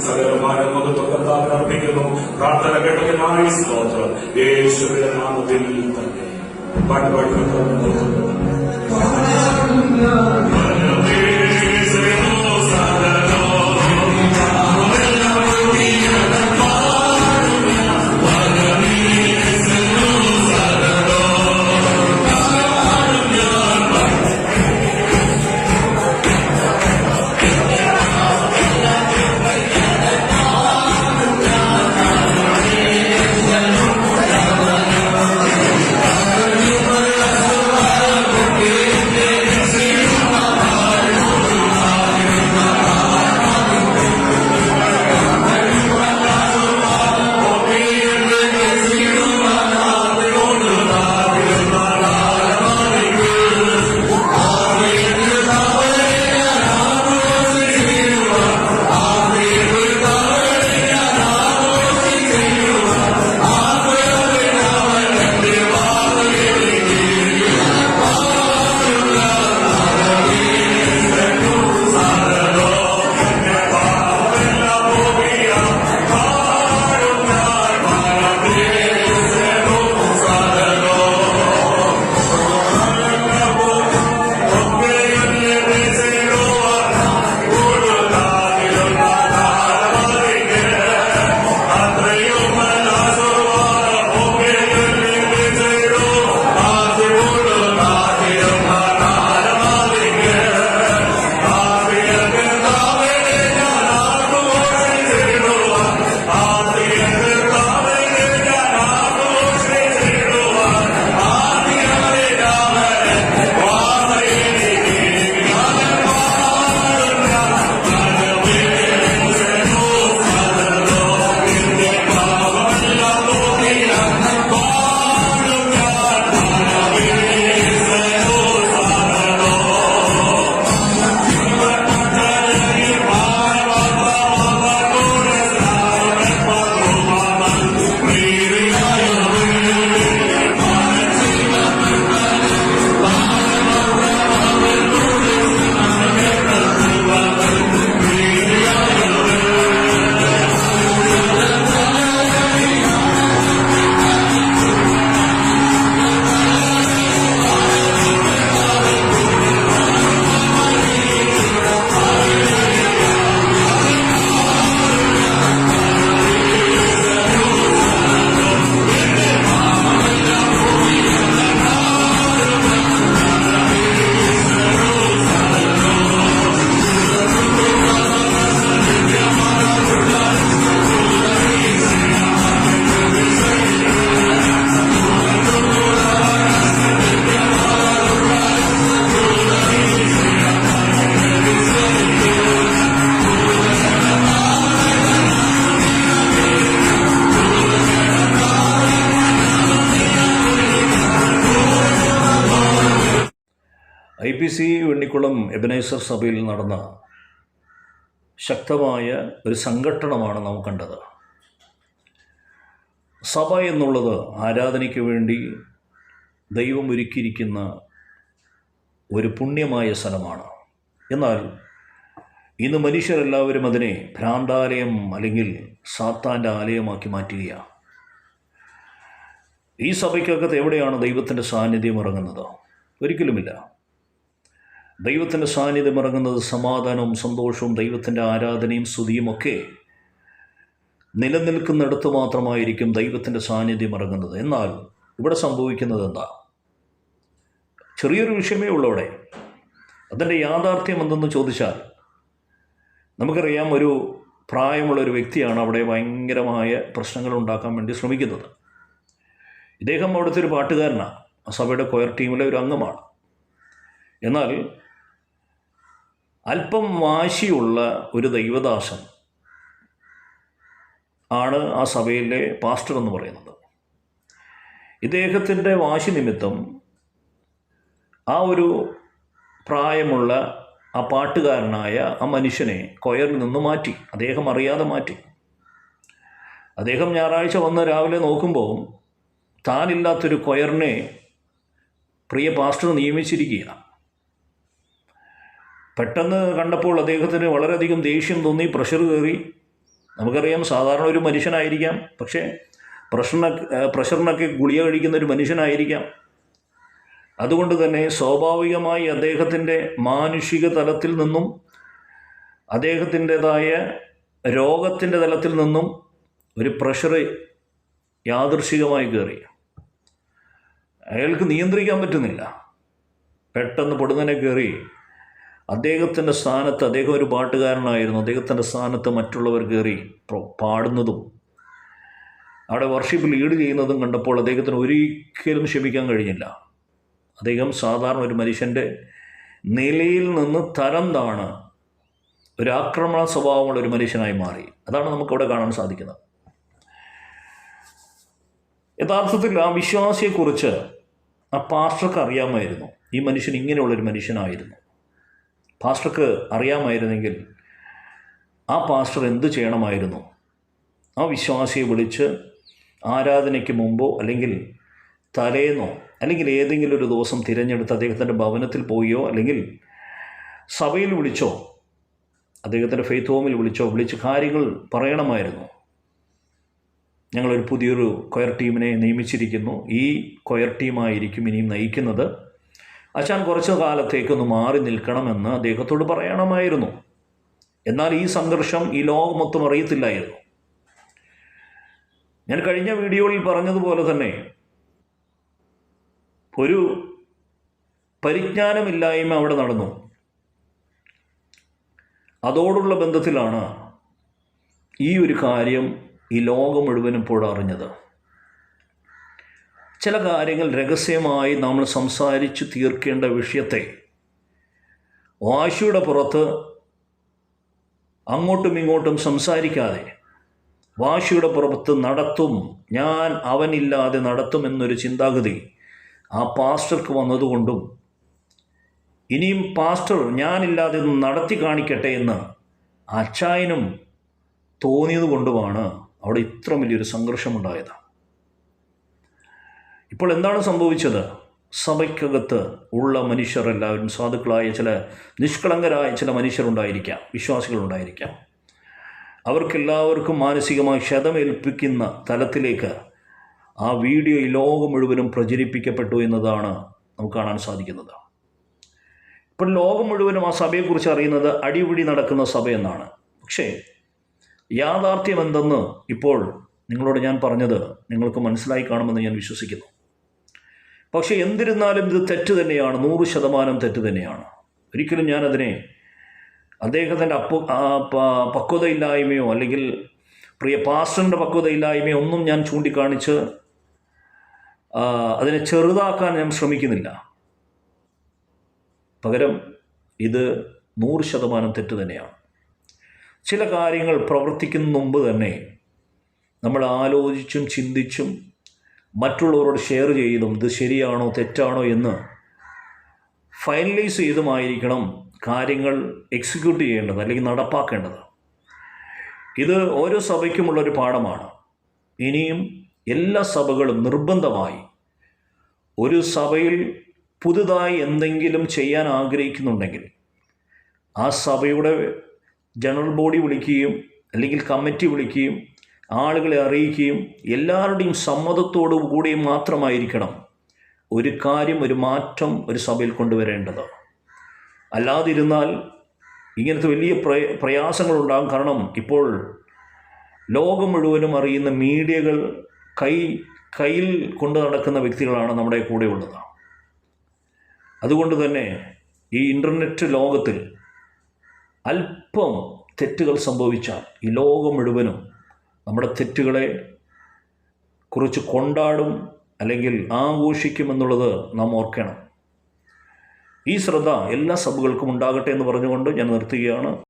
സകലമായ മഹത്വം കർത്താവിന് അർപ്പിക്കുന്നു. പ്രാർത്ഥന കേട്ടതിനായി സ്തോത്രം. യേശുവിന്റെ നാമത്തിൽ തന്നെ IPC വെണ്ണിക്കുളം എബനേസർ സഭയിൽ നടന്ന ശക്തമായ ഒരു സംഘട്ടനമാണ് നാം കണ്ടത്. സഭ എന്നുള്ളത് ആരാധനയ്ക്ക് വേണ്ടി ദൈവം ഒരുക്കിയിരിക്കുന്ന ഒരു പുണ്യമായ സ്ഥലമാണ്. എന്നാൽ ഇന്ന് മനുഷ്യരെല്ലാവരും അതിനെ ഭ്രാന്താലയം അല്ലെങ്കിൽ സാത്താൻ്റെ ആലയമാക്കി മാറ്റുകയാണ്. ഈ സഭയ്ക്കകത്ത് എവിടെയാണ് ദൈവത്തിൻ്റെ സാന്നിധ്യം ഇറങ്ങുന്നത്? ഒരിക്കലുമില്ല. ദൈവത്തിൻ്റെ സാന്നിധ്യം ഇറങ്ങുന്നത് സമാധാനവും സന്തോഷവും ദൈവത്തിൻ്റെ ആരാധനയും സ്തുതിയുമൊക്കെ നിലനിൽക്കുന്നിടത്ത് മാത്രമായിരിക്കും ദൈവത്തിൻ്റെ സാന്നിധ്യം ഇറങ്ങുന്നത്. എന്നാൽ ഇവിടെ സംഭവിക്കുന്നത് എന്താ? ചെറിയൊരു വിഷയമേ ഉള്ളൂ അവിടെ. അതിൻ്റെ യാഥാർത്ഥ്യം എന്തെന്ന് ചോദിച്ചാൽ, നമുക്കറിയാം, ഒരു പ്രായമുള്ളൊരു വ്യക്തിയാണ് അവിടെ ഭയങ്കരമായ പ്രശ്നങ്ങൾ ഉണ്ടാക്കാൻ വേണ്ടി ശ്രമിക്കുന്നത്. ഇദ്ദേഹം അവിടുത്തെ ഒരു പാട്ടുകാരനാണ്, സഭയുടെ കൊയർ ടീമിലെ ഒരു അംഗമാണ്. എന്നാൽ അല്പം വാശിയുള്ള ഒരു ദൈവദാസൻ ആണ് ആ സഭയിലെ പാസ്റ്റർ എന്ന് പറയുന്നത്. ഇദ്ദേഹത്തിൻ്റെ വാശി നിമിത്തം ആ ഒരു പ്രായമുള്ള ആ പാട്ടുകാരനായ ആ മനുഷ്യനെ കൊയറിൽ നിന്ന് മാറ്റി. അദ്ദേഹം അറിയാതെ മാറ്റി. അദ്ദേഹം ഞായറാഴ്ച വന്ന് രാവിലെ നോക്കുമ്പോൾ താനില്ലാത്തൊരു കൊയറിനെ പ്രിയ പാസ്റ്റർ നിയമിച്ചിരിക്കുകയാണ്. പെട്ടെന്ന് കണ്ടപ്പോൾ അദ്ദേഹത്തിന് വളരെയധികം ദേഷ്യം തോന്നി, പ്രഷർ കയറി. നമുക്കറിയാം സാധാരണ ഒരു മനുഷ്യനായിരിക്കാം, പക്ഷേ പ്രഷറിനൊക്കെ ഗുളിക കഴിക്കുന്ന ഒരു മനുഷ്യനായിരിക്കാം. അതുകൊണ്ട് തന്നെ സ്വാഭാവികമായി അദ്ദേഹത്തിൻ്റെ മാനുഷിക തലത്തിൽ നിന്നും അദ്ദേഹത്തിൻ്റെതായ രോഗത്തിൻ്റെ തലത്തിൽ നിന്നും ഒരു പ്രഷർ യാദൃശികമായി കയറി. അയാൾക്ക് നിയന്ത്രിക്കാൻ പറ്റുന്നില്ല. പെട്ടെന്ന് പൊടുന്നനെ കയറി അദ്ദേഹത്തിൻ്റെ സ്ഥാനത്ത്, അദ്ദേഹം ഒരു പാട്ടുകാരനായിരുന്നു, അദ്ദേഹത്തിൻ്റെ സ്ഥാനത്ത് മറ്റുള്ളവർ കയറി പാടുന്നതും അവിടെ വർഷിപ്പ് ലീഡ് ചെയ്യുന്നതും കണ്ടപ്പോൾ അദ്ദേഹത്തിന് ഒരിക്കലും ക്ഷമിക്കാൻ കഴിഞ്ഞില്ല. അദ്ദേഹം സാധാരണ ഒരു മനുഷ്യൻ്റെ നിലയിൽ നിന്ന് തരം താണ് ഒരു ആക്രമണ സ്വഭാവമുള്ള ഒരു മനുഷ്യനായി മാറി. അതാണ് നമുക്കവിടെ കാണാൻ സാധിക്കുന്നത്. യഥാർത്ഥത്തിൽ ആ വിശ്വാസിയെക്കുറിച്ച് ആ പാസ്റ്റർക്ക് അറിയാമായിരുന്നു, ഈ മനുഷ്യൻ ഇങ്ങനെയുള്ളൊരു മനുഷ്യനായിരുന്നു. പാസ്റ്റർക്ക് അറിയാമായിരുന്നെങ്കിൽ ആ പാസ്റ്റർ എന്ത് ചെയ്യണമായിരുന്നു? ആ വിശ്വാസിയെ വിളിച്ച് ആരാധനയ്ക്ക് മുമ്പോ അല്ലെങ്കിൽ തലേന്നോ അല്ലെങ്കിൽ ഏതെങ്കിലും ഒരു ദിവസം തിരഞ്ഞെടുത്ത് അദ്ദേഹത്തിൻ്റെ ഭവനത്തിൽ പോയോ അല്ലെങ്കിൽ സഭയിൽ വിളിച്ചോ അദ്ദേഹത്തിൻ്റെ ഫെയ്ത്ത് ഹോമിൽ വിളിച്ച് കാര്യങ്ങൾ പറയണമായിരുന്നു. ഞങ്ങളൊരു പുതിയൊരു കൊയർ ടീമിനെ നിയമിച്ചിരിക്കുന്നു, ഈ കൊയർ ടീമായിരിക്കും ഇനിയും നയിക്കുന്നത്, അച്ഛൻ കുറച്ച് കാലത്തേക്കൊന്ന് മാറി നിൽക്കണമെന്ന് അദ്ദേഹത്തോട് പറയണമായിരുന്നു. എന്നാൽ ഈ സംഘർഷം ഈ ലോകം മൊത്തം അറിയത്തില്ലായിരുന്നു. ഞാൻ കഴിഞ്ഞ വീഡിയോയിൽ പറഞ്ഞതുപോലെ തന്നെ ഒരു പരിജ്ഞാനമില്ലായ്മ അവിടെ നടന്നു. അതോടുള്ള ബന്ധത്തിലാണ് ഈ ഒരു കാര്യം ഈ ലോകം മുഴുവനും ഇപ്പോൾ അറിഞ്ഞത്. ചില കാര്യങ്ങൾ രഹസ്യമായി നമ്മൾ സംസാരിച്ച് തീർക്കേണ്ട വിഷയത്തെ വാശിയുടെ പുറത്ത് അങ്ങോട്ടും ഇങ്ങോട്ടും സംസാരിക്കാതെ വാശിയുടെ പുറത്ത് നടത്തും, ഞാൻ അവനില്ലാതെ നടത്തുമെന്നൊരു ചിന്താഗതി ആ പാസ്റ്റർക്ക് വന്നതുകൊണ്ടും ഇനിയും പാസ്റ്റർ ഞാനില്ലാതെ നടത്തി കാണിക്കട്ടെ എന്ന് അച്ചായനും തോന്നിയത് കൊണ്ടുമാണ് അവിടെ ഇത്ര വലിയൊരു സംഘർഷമുണ്ടായത്. ഇപ്പോൾ എന്താണ് സംഭവിച്ചത്? സഭയ്ക്കകത്ത് ഉള്ള മനുഷ്യരെല്ലാവരും സാധുക്കളായ ചില നിഷ്കളങ്കരായ ചില മനുഷ്യരുണ്ടായിരിക്കാം, വിശ്വാസികളുണ്ടായിരിക്കാം. അവർക്കെല്ലാവർക്കും മാനസികമായി ക്ഷതമേൽപ്പിക്കുന്ന തലത്തിലേക്ക് ആ വീഡിയോ ഈ ലോകം മുഴുവനും പ്രചരിപ്പിക്കപ്പെട്ടു എന്നതാണ് നമുക്ക് കാണാൻ സാധിക്കുന്നത്. ഇപ്പോൾ ലോകം മുഴുവനും ആ സഭയെക്കുറിച്ച് അറിയുന്നത് അടിപിടി നടക്കുന്ന സഭയെന്നാണ്. പക്ഷേ യാഥാർത്ഥ്യം എന്തെന്ന് ഇപ്പോൾ നിങ്ങളോട് ഞാൻ പറഞ്ഞത് നിങ്ങൾക്ക് മനസ്സിലായി കാണുമെന്ന് ഞാൻ വിശ്വസിക്കുന്നു. പക്ഷേ എന്നിരുന്നാലും ഇത് തെറ്റ് തന്നെയാണ്, 100% തെറ്റ് തന്നെയാണ്. ഒരിക്കലും ഞാനതിനെ അദ്ദേഹത്തിൻ്റെ പക്വതയില്ലായ്മയോ അല്ലെങ്കിൽ പ്രിയ പാസ്റ്ററിൻ്റെ പക്വതയില്ലായ്മയോ ഒന്നും ഞാൻ ചൂണ്ടിക്കാണിച്ച് അതിനെ ചെറുതാക്കാൻ ഞാൻ ശ്രമിക്കുന്നില്ല. പകരം ഇത് 100% തെറ്റ് തന്നെയാണ്. ചില കാര്യങ്ങൾ പ്രവർത്തിക്കുന്ന മുമ്പ് തന്നെ നമ്മൾ ആലോചിച്ചും ചിന്തിച്ചും മറ്റുള്ളവരോട് ഷെയർ ചെയ്തും ഇത് ശരിയാണോ തെറ്റാണോ എന്ന് ഫൈനലൈസ് ചെയ്തുമായിരിക്കണം കാര്യങ്ങൾ എക്സിക്യൂട്ട് ചെയ്യേണ്ടത് അല്ലെങ്കിൽ നടപ്പാക്കേണ്ടത്. ഇത് ഓരോ സഭയ്ക്കുമുള്ളൊരു പാഠമാണ്. ഇനിയും എല്ലാ സഭകളും നിർബന്ധമായി ഒരു സഭയിൽ പുതുതായി എന്തെങ്കിലും ചെയ്യാൻ ആഗ്രഹിക്കുന്നുണ്ടെങ്കിൽ ആ സഭയുടെ ജനറൽ ബോഡി വിളിക്കുകയും അല്ലെങ്കിൽ കമ്മിറ്റി വിളിക്കുകയും ആളുകളെ അറിയിക്കുകയും എല്ലാവരുടെയും സമ്മതത്തോടു കൂടി മാത്രമായിരിക്കണം ഒരു കാര്യം, ഒരു മാറ്റം ഒരു സഭയിൽ കൊണ്ടുവരേണ്ടത്. അല്ലാതിരുന്നാൽ ഇങ്ങനത്തെ വലിയ പ്രയാസങ്ങളുണ്ടാകും. കാരണം ഇപ്പോൾ ലോകം മുഴുവനും അറിയുന്ന മീഡിയകൾ കയ്യിൽ കൊണ്ടു നടക്കുന്ന വ്യക്തികളാണ് നമ്മുടെ കൂടെ ഉള്ളത്. അതുകൊണ്ട് തന്നെ ഈ ഇൻ്റർനെറ്റ് ലോകത്തിൽ അല്പം തെറ്റുകൾ സംഭവിച്ചാൽ ഈ ലോകം മുഴുവനും നമ്മുടെ തെറ്റുകളെ കുറിച്ച് കൊണ്ടാടും അല്ലെങ്കിൽ ആഘോഷിക്കുമെന്നുള്ളത് നാം ഓർക്കണം. ഈ ശ്രദ്ധ എല്ലാ സഭകൾക്കും ഉണ്ടാകട്ടെ എന്ന് പറഞ്ഞുകൊണ്ട് ഞാൻ നിർത്തുകയാണ്.